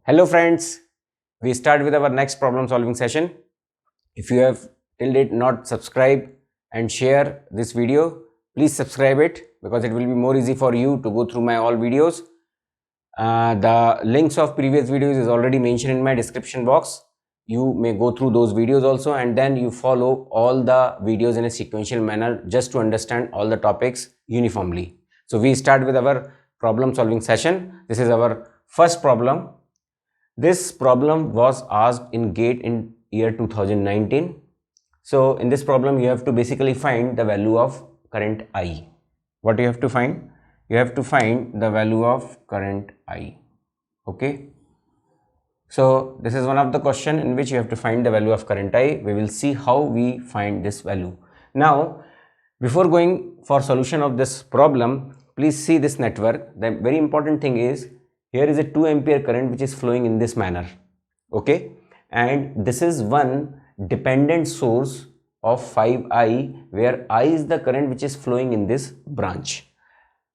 Hello friends, we start with our next problem solving session. If you have till date not subscribed and share this video, please subscribe it because it will be more easy for you to go through my all videos. The links of previous videos is already mentioned in my description box. You may go through those videos also and then you follow all the videos in a sequential manner just to understand all the topics uniformly. So we start with our problem solving session. This is our first problem. This problem was asked in GATE in year 2019. So in this problem you have to basically find the value of current I. What you have to find? You have to find the value of current I. Okay. So this is one of the question in which you have to find the value of current I. We will see how we find this value. Now before going for solution of this problem, please see this network. The very important thing is here is a 2 ampere current which is flowing in this manner. Okay, and this is one dependent source of 5I where I is the current which is flowing in this branch.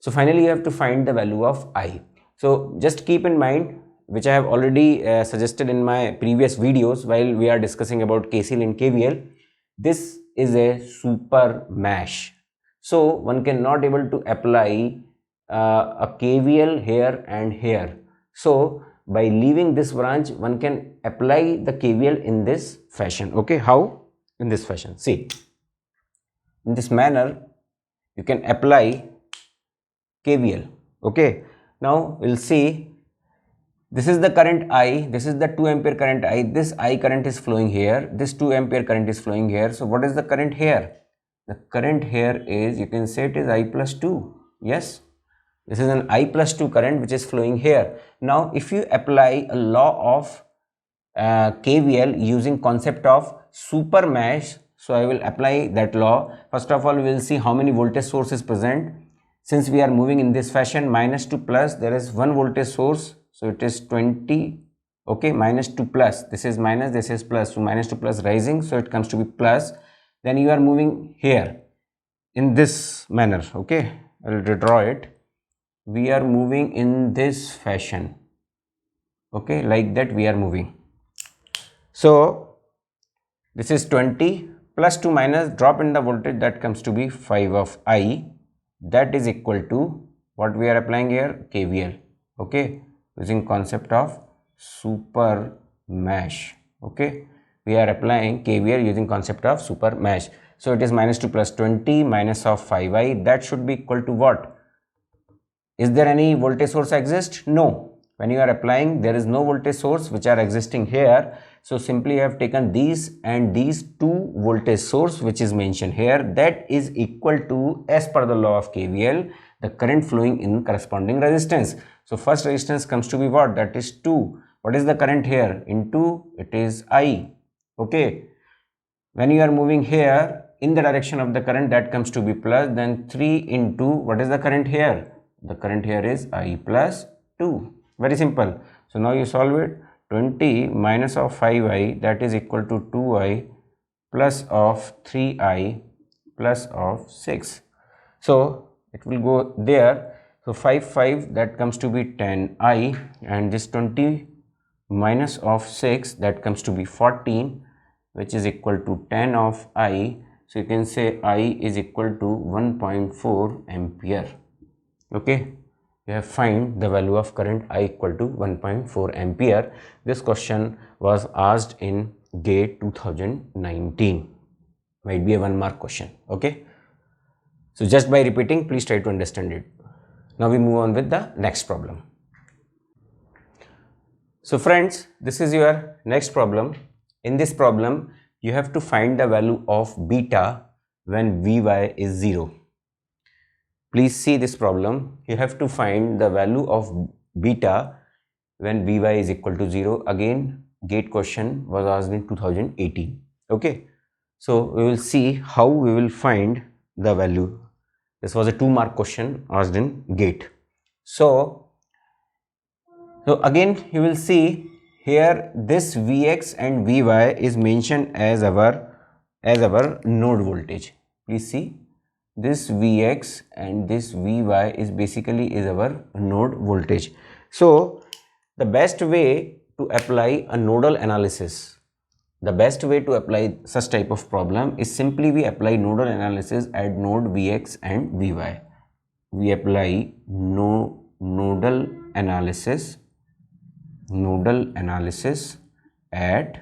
So finally you have to find the value of I. So just keep in mind, which I have already suggested in my previous videos while we are discussing about KCL and KVL, this is a super mesh. So one cannot able to apply a KVL here and here. So by leaving this branch one can apply the KVL in this fashion. Okay, how? In this fashion. See, in this manner you can apply KVL. Okay, now we'll see. This is the current I, this is the 2 ampere current I, this I current is flowing here, this 2 ampere current is flowing here. So what is the current here? The current here is, you can say it is I plus 2. Yes, this is an I plus 2 current which is flowing here. Now if you apply a law of KVL using concept of super mesh, so I will apply that law. First of all we will see how many voltage source is present. Since we are moving in this fashion, minus to plus, there is one voltage source. So it is 20, okay, minus to plus, this is minus, this is plus, so minus to plus rising, so it comes to be plus. Then you are moving here in this manner, okay, I will redraw it. We are moving in this fashion, okay, like that we are moving. So this is 20 plus 2 minus drop in the voltage, that comes to be 5 of I, that is equal to what we are applying here, KVL, okay, using concept of super mesh. Okay, we are applying KVL using concept of super mesh. So it is minus 2 plus 20 minus of 5I, that should be equal to what? Is there any voltage source exist? No. When you are applying, there is no voltage source which are existing here. So simply you have taken these and these two voltage source which is mentioned here, that is equal to, as per the law of KVL, the current flowing in corresponding resistance. So first resistance comes to be what? That is 2. What is the current here? Into, it is I. Okay. When you are moving here in the direction of the current, that comes to be plus, then 3 into, what is the current here? The current here is I plus 2. Very simple. So now you solve it. 20 minus of 5I, that is equal to 2I plus of 3I plus of 6. So it will go there. So 5, that comes to be 10I, and this 20 minus of 6, that comes to be 14, which is equal to 10 of I. So you can say I is equal to 1.4 ampere. Okay, you have find the value of current I equal to 1.4 ampere. This question was asked in GATE 2019. Might be a 1 mark question. Okay, so just by repeating, please try to understand it. Now we move on with the next problem. So friends, this is your next problem. In this problem, you have to find the value of beta when Vy is 0. Please see this problem. You have to find the value of beta when Vy is equal to 0. Again, GATE question was asked in 2018. Okay, so we will see how we will find the value. This was a 2 mark question asked in GATE. So again you will see here this Vx and Vy is mentioned as our node voltage. Please see, this Vx and this Vy is basically our node voltage. So the best way to apply a nodal analysis, the best way to apply such type of problem is simply we apply nodal analysis at node Vx and Vy. We apply nodal analysis at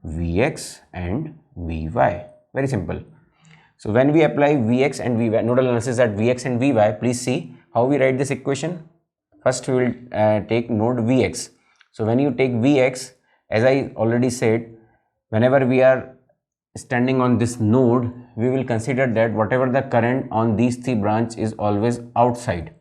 Vx and Vy. Very simple. So when we apply Vx and Vy, nodal analysis at Vx and Vy, please see how we write this equation. First we will take node Vx. So when you take Vx, as I already said, whenever we are standing on this node, we will consider that whatever the current on these three branches is always outside.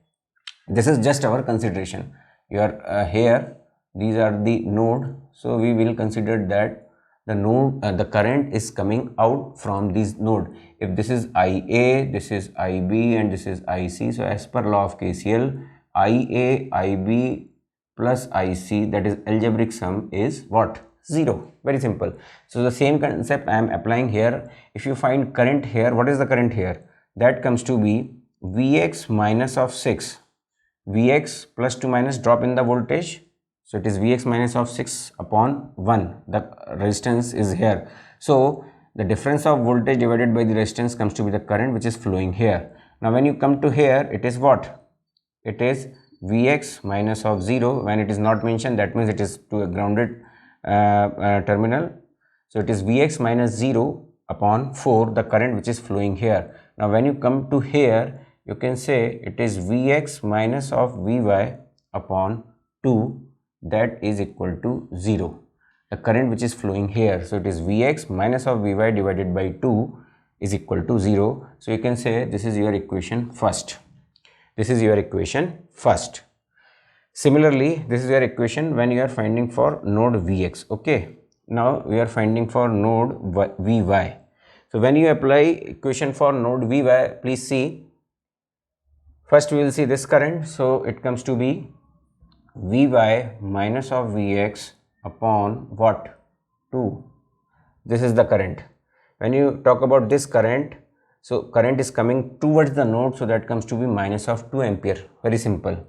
This is just our consideration. You are here, these are the node, so we will consider that the node, the current is coming out from this node. If this is IA, this is IB and this is IC, so as per law of KCL, IA, IB plus IC, that is algebraic sum, is what? 0. Very simple. So the same concept I am applying here. If you find current here, what is the current here? That comes to be Vx minus of 6. Vx plus 2 minus drop in the voltage. So it is Vx minus of 6 upon 1. The resistance is here. So the difference of voltage divided by the resistance comes to be the current which is flowing here. Now when you come to here, it is what? It is Vx minus of 0. When it is not mentioned, that means it is to a grounded terminal. So it is Vx minus 0 upon 4, the current which is flowing here. Now when you come to here, you can say it is Vx minus of Vy upon 2, that is equal to 0. The current which is flowing here, so it is Vx minus of Vy divided by 2 is equal to 0. So you can say this is your equation first. This is your equation first. Similarly, this is your equation when you are finding for node Vx. Okay, now we are finding for node Vy. So when you apply equation for node Vy, please see, first we will see this current. So it comes to be Vy minus of Vx upon what? 2. This is the current. When you talk about this current, so current is coming towards the node, so that comes to be minus of 2 ampere. Very simple.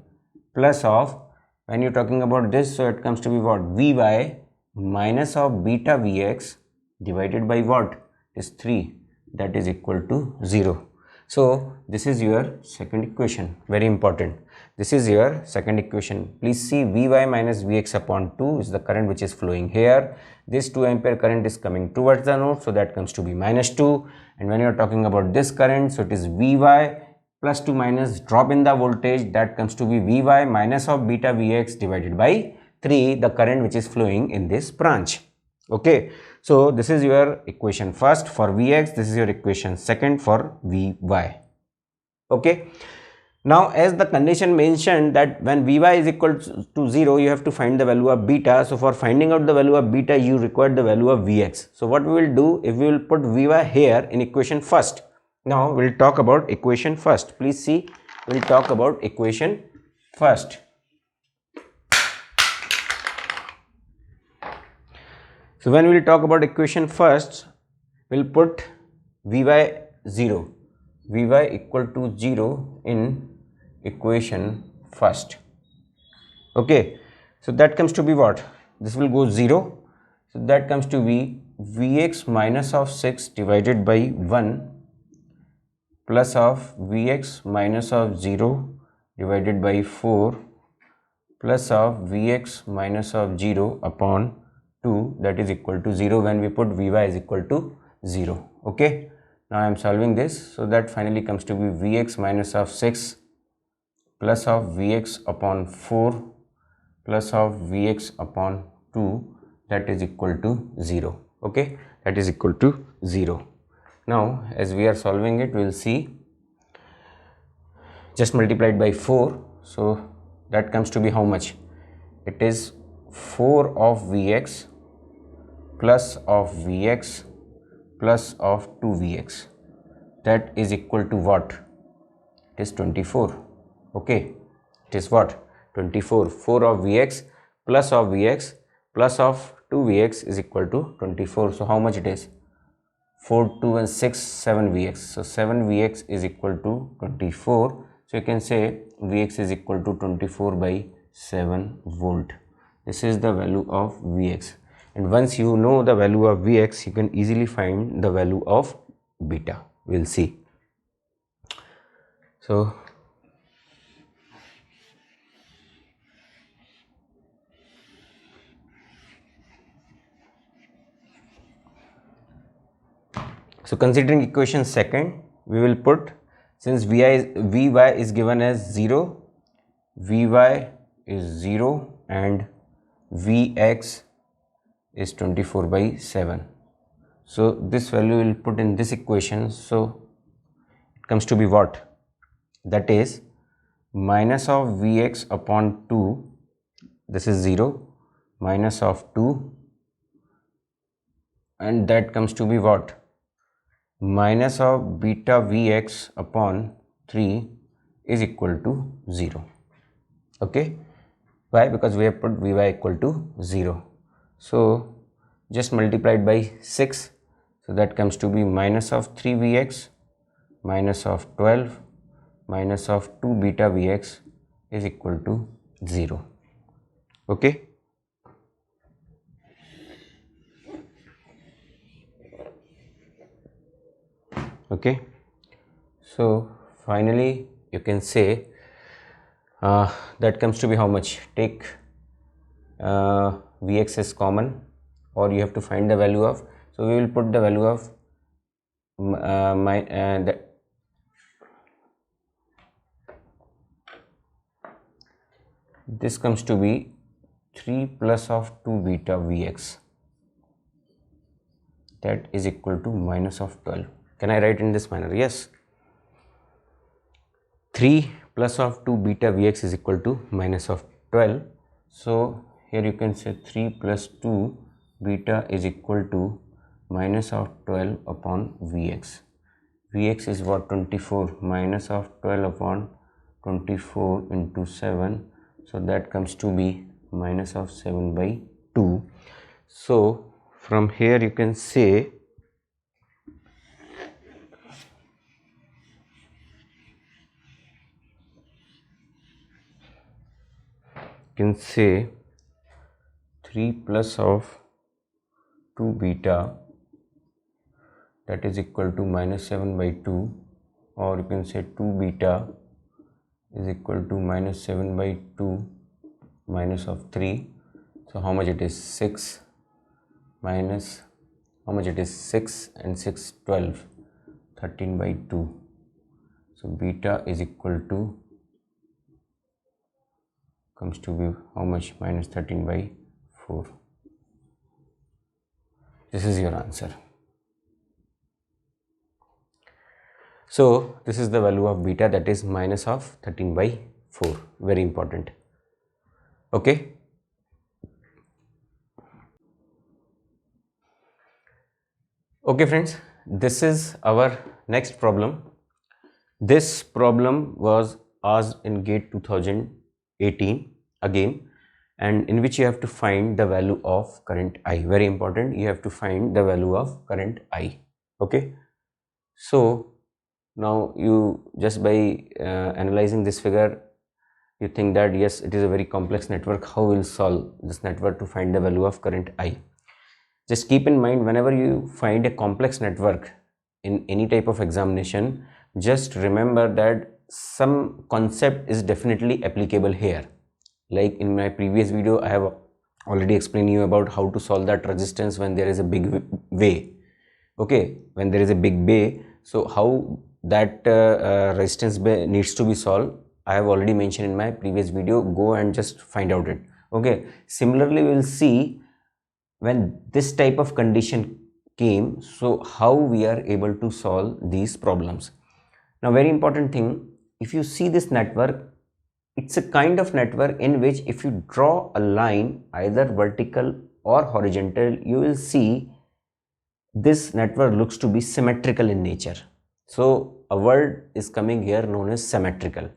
Plus of, when you're talking about this, so it comes to be what? Vy minus of beta Vx divided by what? It is 3. That is equal to 0. So this is your second equation. Very important. This is your second equation. Please see, Vy minus Vx upon 2 is the current which is flowing here. This 2 ampere current is coming towards the node, so that comes to be minus 2. And when you are talking about this current, so it is Vy plus 2 minus drop in the voltage, that comes to be Vy minus of beta Vx divided by 3, the current which is flowing in this branch. Okay, so this is your equation first for Vx, this is your equation second for Vy. Okay, now as the condition mentioned that when Vy is equal to 0, you have to find the value of beta. So for finding out the value of beta, you require the value of Vx. So what we will do, if we will put Vy here in equation first. Now we will talk about equation first. Please see, we will talk about equation first. So when we will talk about equation first, we will put Vy 0. Vy equal to 0 in equation first. Okay, so that comes to be what? This will go 0. So that comes to be Vx minus of 6 divided by 1 plus of Vx minus of 0 divided by 4 plus of Vx minus of 0 upon 2, that is equal to 0 when we put Vy is equal to 0. Okay, now I am solving this, so that finally comes to be Vx minus of 6 plus of Vx upon 4 plus of Vx upon 2, that is equal to 0. Okay, that is equal to 0. Now as we are solving it, we will see, just multiplied by 4, so that comes to be how much? It is 4 of Vx plus of Vx plus of 2Vx, that is equal to what? It is 24. Okay, it is what? 24. 4 of Vx plus of Vx plus of 2Vx is equal to 24. So how much it is? 4, 2 and 6, 7 Vx. So 7 Vx is equal to 24. So you can say Vx is equal to 24 by 7 volt. This is the value of Vx, and once you know the value of Vx, you can easily find the value of beta. We'll see. So considering equation second, we will put, since Vy is given as 0, Vy is 0 and Vx is 24/7. So this value will put in this equation. So it comes to be what? That is minus of Vx upon 2, this is 0, minus of 2, and that comes to be what? Minus of beta Vx upon 3 is equal to 0. Okay, why? Because we have put Vy equal to 0. So just multiplied by 6, so that comes to be minus of 3 Vx minus of 12 minus of 2 beta Vx is equal to 0. Okay. Okay, so finally you can say that comes to be how much? Take Vx is common, or you have to find the value of, so we will put the value of this comes to be 3 plus of 2 beta Vx, that is equal to minus of 12. Can I write in this manner? Yes. 3 plus of 2 beta Vx is equal to minus of 12. So here you can say 3 plus 2 beta is equal to minus of 12 upon Vx. Vx is what? 24. Minus of 12 upon 24 into 7. So that comes to be minus of 7/2. So from here you can say can say 3 plus of 2 beta, that is equal to minus 7/2, or you can say 2 beta is equal to minus 7/2 minus of 3. So how much it is? 6 minus, how much it is? 6 and 6, 12, 13/2. So beta is equal to, comes to be how much? Minus 13/4. This is your answer. So this is the value of beta, that is minus of 13/4. Very important. Okay. Okay friends, this is our next problem. This problem was asked in GATE 2018 again, and in which you have to find the value of current I. Very important, you have to find the value of current I. Okay. So now you, just by analyzing this figure, you think that yes, it is a very complex network. How will solve this network to find the value of current I? Just keep in mind, whenever you find a complex network in any type of examination, just remember that some concept is definitely applicable here. Like in my previous video, I have already explained you about how to solve that resistance when there is a big way. Okay, when there is a big bay, so how that resistance bay needs to be solved, I have already mentioned in my previous video. Go and just find out it. Okay, similarly we will see when this type of condition came, so how we are able to solve these problems. Now very important thing, if you see this network, it's a kind of network in which if you draw a line either vertical or horizontal, you will see this network looks to be symmetrical in nature. So a word is coming here known as symmetrical.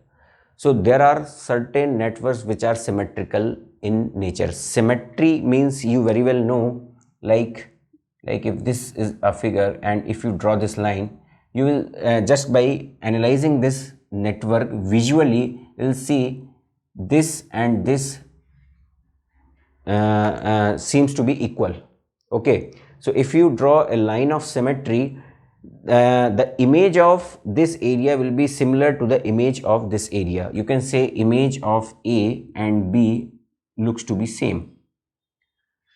So there are certain networks which are symmetrical in nature. Symmetry means, you very well know, like if this is a figure and if you draw this line, you will just by analyzing this network visually, you will see this and this seems to be equal. Okay, so if you draw a line of symmetry, the image of this area will be similar to the image of this area. You can say image of A and B looks to be same.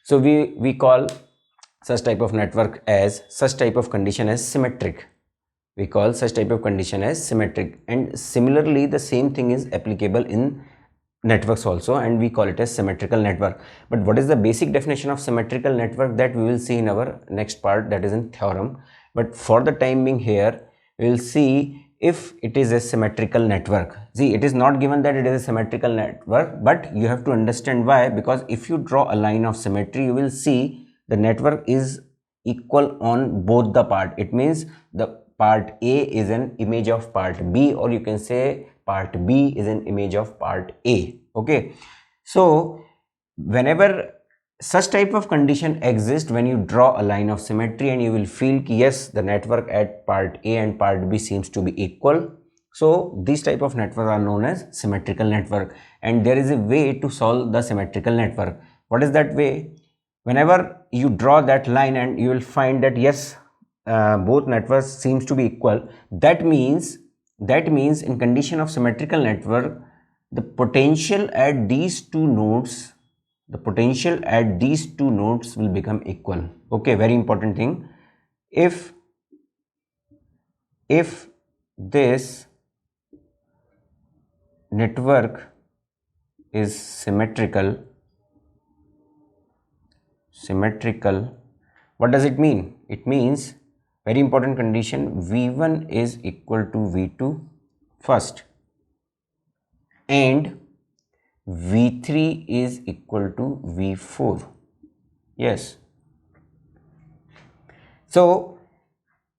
So we call such type of network as, such type of condition as symmetric. We call such type of condition as symmetric, and similarly the same thing is applicable in networks also, and we call it as symmetrical network. But what is the basic definition of symmetrical network, that we will see in our next part, that is in theorem. But for the time being here, we will see if it is a symmetrical network. See, it is not given that it is a symmetrical network, but you have to understand why. Because if you draw a line of symmetry, you will see the network is equal on both the part. It means the part A is an image of part B, or you can say part B is an image of part A. Okay, so whenever such type of condition exists, when you draw a line of symmetry, and you will feel yes, the network at part A and part B seems to be equal. So these type of network are known as symmetrical network, and there is a way to solve the symmetrical network. What is that way? Whenever you draw that line and you will find that yes, both networks seems to be equal, that means in condition of symmetrical network, the potential at these two nodes will become equal. Okay, very important thing. If this network is symmetrical, what does it mean? It means, very important condition, V1 is equal to V2 first, and V3 is equal to V4. Yes. So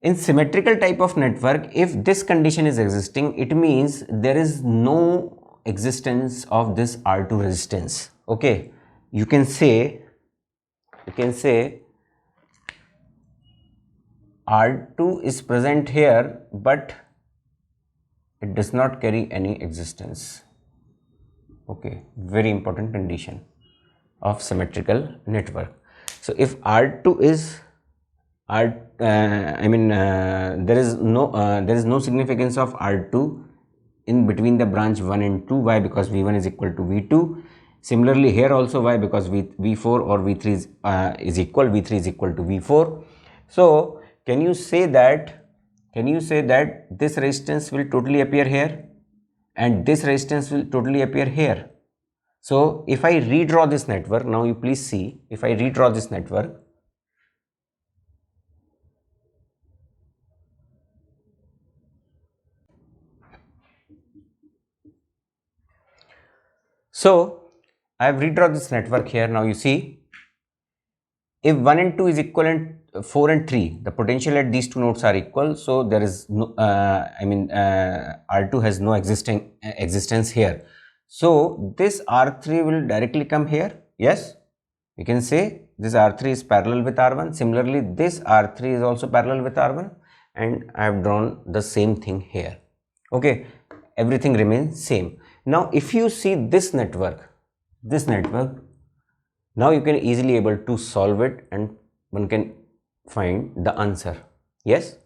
in symmetrical type of network, if this condition is existing, it means there is no existence of this R2 resistance. Okay, you can say R2 is present here, but it does not carry any existence. Okay, very important condition of symmetrical network. So if R2 is there is no significance of R2 in between the branch 1 and 2. Why? Because V1 is equal to V2. Similarly here also, why? Because V4 or V3 is equal, V3 is equal to V4. So can you say that this resistance will totally appear here and this resistance will totally appear here? So if I redraw this network, now you please see, if I redraw this network, so I have redrawn this network here. Now you see, if 1 and 2 is equivalent, 4 and 3, the potential at these two nodes are equal. So there is no, R2 has no existence here. So this R3 will directly come here. Yes, you can say this R3 is parallel with R1. Similarly, this R3 is also parallel with R1, and I have drawn the same thing here. Okay, everything remains same. Now if you see this network, now you can easily able to solve it, and one can find the answer. Yes,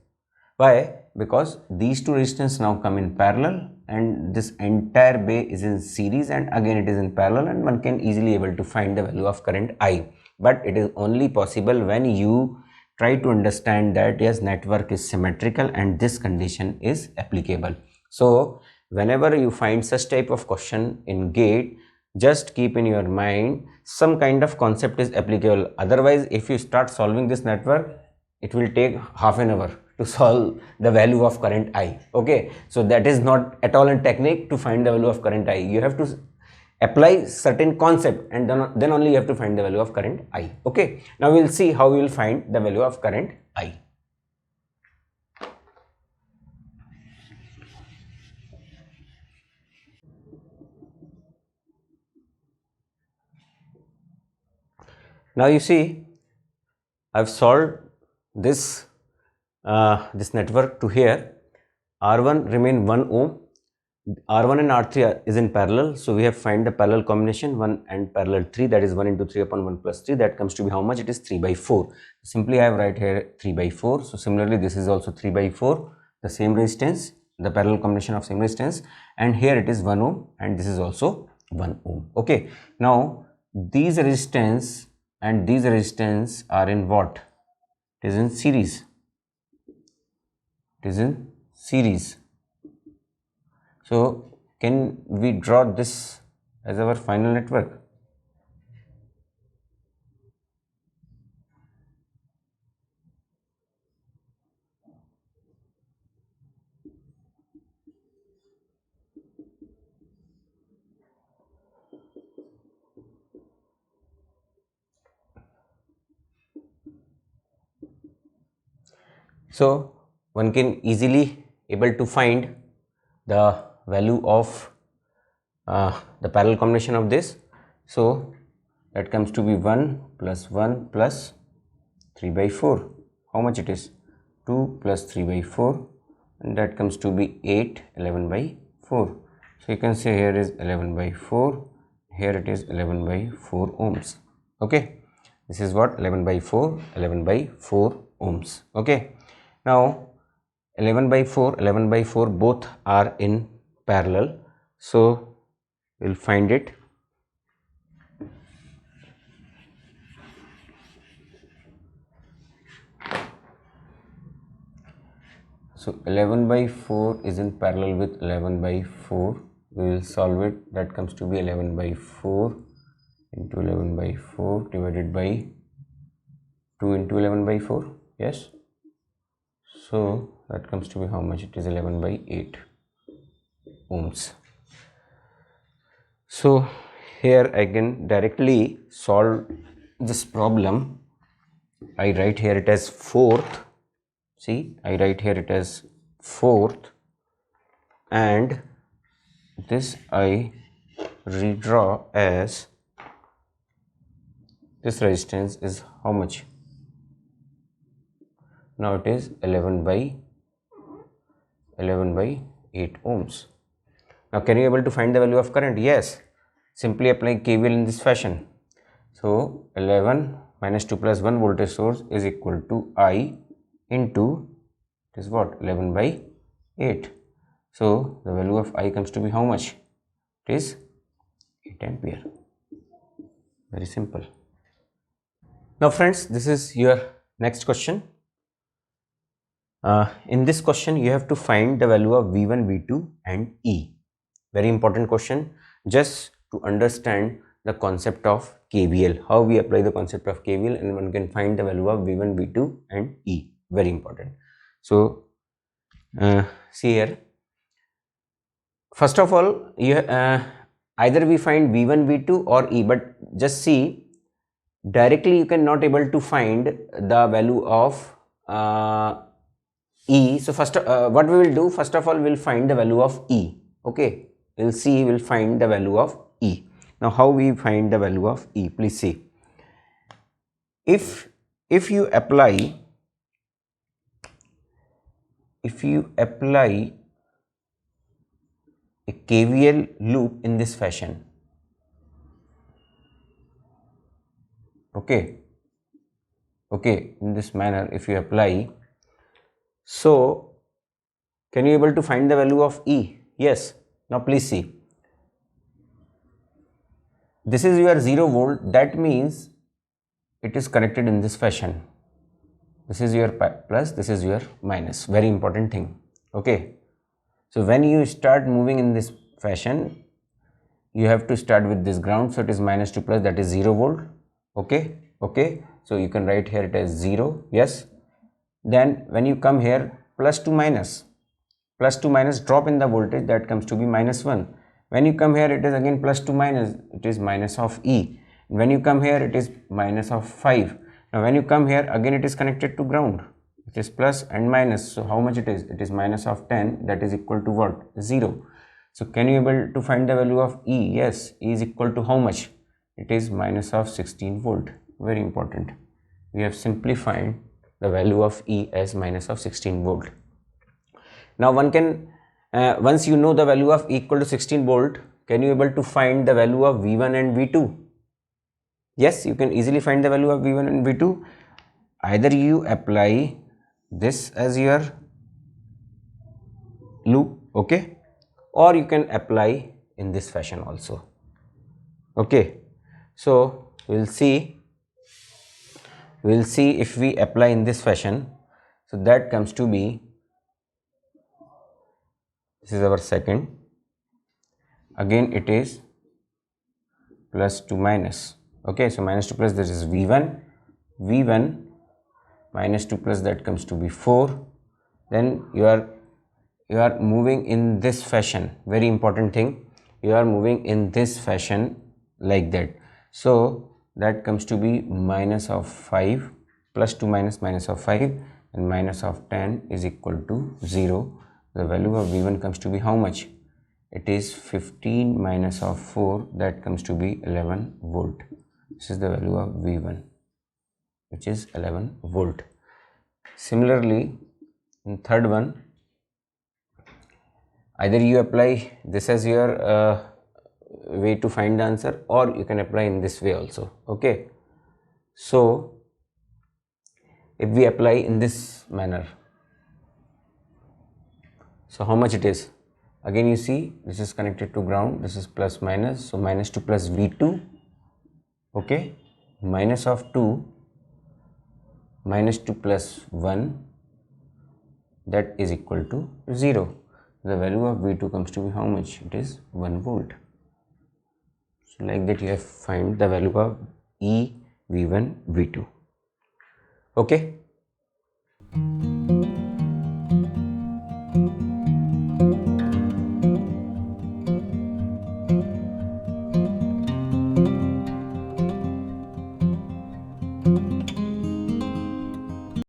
why? Because these two resistance now come in parallel, and this entire bay is in series, and again it is in parallel, and one can easily able to find the value of current I. But it is only possible when you try to understand that yes, network is symmetrical and this condition is applicable. So whenever you find such type of question in GATE, just keep in your mind some kind of concept is applicable. Otherwise, if you start solving this network, it will take half an hour to solve the value of current I. Okay, so that is not at all a technique to find the value of current I. You have to apply certain concept, and then only you have to find the value of current I. Okay, now we will see how we will find the value of current I. Now you see, I've solved this this network to here. R1 remain 1 ohm, R1 and R3 is in parallel, so we have find the parallel combination 1 and parallel 3, that is 1 into 3 upon 1 plus 3, that comes to be how much? It is 3 by 4. Simply I have write here 3 by 4. So similarly this is also 3 by 4, the same resistance, the parallel combination of same resistance, and here it is 1 ohm and this is also 1 ohm. Okay, now these resistance and these resistance are in what? It is in series. It is in series. So can we draw this as our final network? So one can easily able to find the value of the parallel combination of this. So that comes to be 1 plus 3 by 4. How much it is? 2 plus 3 by 4, and that comes to be 8, 11 by 4. So you can say here is 11 by 4, here it is 11 by 4 ohms. Okay, this is what 11 by 4, 11 by 4 ohms. Okay, now 11 by 4, 11 by 4 both are in parallel, so we'll find it. So 11 by 4 is in parallel with 11 by 4. We will solve it. That comes to be 11 by 4 into 11 by 4 divided by 2 into 11 by 4. Yes. So that comes to be how much? It is 11 by 8 ohms. So here I can directly solve this problem. I write here it as fourth. See, I write here it as fourth, and this I redraw as this resistance is how much? Now it is 11 by 8 ohms. Now can you able to find the value of current? Yes, simply apply KVL in this fashion. So 11 minus 2 plus 1 voltage source is equal to I into, it is what, 11 by 8. So the value of I comes to be how much? It is 8 ampere. Very simple. Now friends, this is your next question. In this question you have to find the value of V1, V2 and E. Very important question, just to understand the concept of KVL, how we apply the concept of KVL, and one can find the value of V1, V2 and E. Very important. So see here, first of all, either we find V1, V2 or E, but just see, directly you cannot able to find the value of E. So first what we will do, first of all we will find the value of E. Okay, we'll see, we'll find the value of E. Now how we find the value of E? Please see, if you apply a KVL loop in this fashion, okay, in this manner if you apply, so can you able to find the value of E? Yes. Now please see, this is your 0 volt, that means it is connected in this fashion. This is your plus, this is your minus. Very important thing. Okay, so when you start moving in this fashion, you have to start with this ground, so it is minus to plus, that is 0 volt. Okay, so you can write here it as 0. Yes, then when you come here, plus to minus drop in the voltage, that comes to be minus 1. When you come here, it is again plus to minus, it is minus of E. When you come here, it is minus of 5. Now when you come here, again it is connected to ground, it is plus and minus. So how much it is? It is minus of 10, that is equal to what? 0. So can you able to find the value of E? Yes, E is equal to how much? It is minus of 16 volt. Very important. We have simplified the value of E as minus of 16 volt. Now one can Once you know the value of E equal to 16 volt, can you able to find the value of V1 and V2? Yes, you can easily find the value of V1 and V2. Either you apply this as your loop, okay, or you can apply in this fashion also. Okay, so we'll see if we apply in this fashion. So that comes to be, this is our second, again it is plus to minus. Okay, so minus to plus, this is V1 minus 2 plus, that comes to be 4. Then you are moving in this fashion. Very important thing, you are moving in this fashion like that. So that comes to be minus of 5, plus 2 minus minus of 5, and minus of 10 is equal to 0. The value of V1 comes to be how much? It is 15 minus of 4, that comes to be 11 volt. This is the value of V1, which is 11 volt. Similarly, in third one, either you apply this as your way to find the answer, or you can apply in this way also. Okay, so if we apply in this manner, so how much it is? Again you see, this is connected to ground, this is plus minus, so minus 2 plus V2, okay, minus of 2, minus 2 plus 1, that is equal to 0. The value of V2 comes to be how much? It is 1 volt. So like that you have find the value of E, V1, V2. Okay.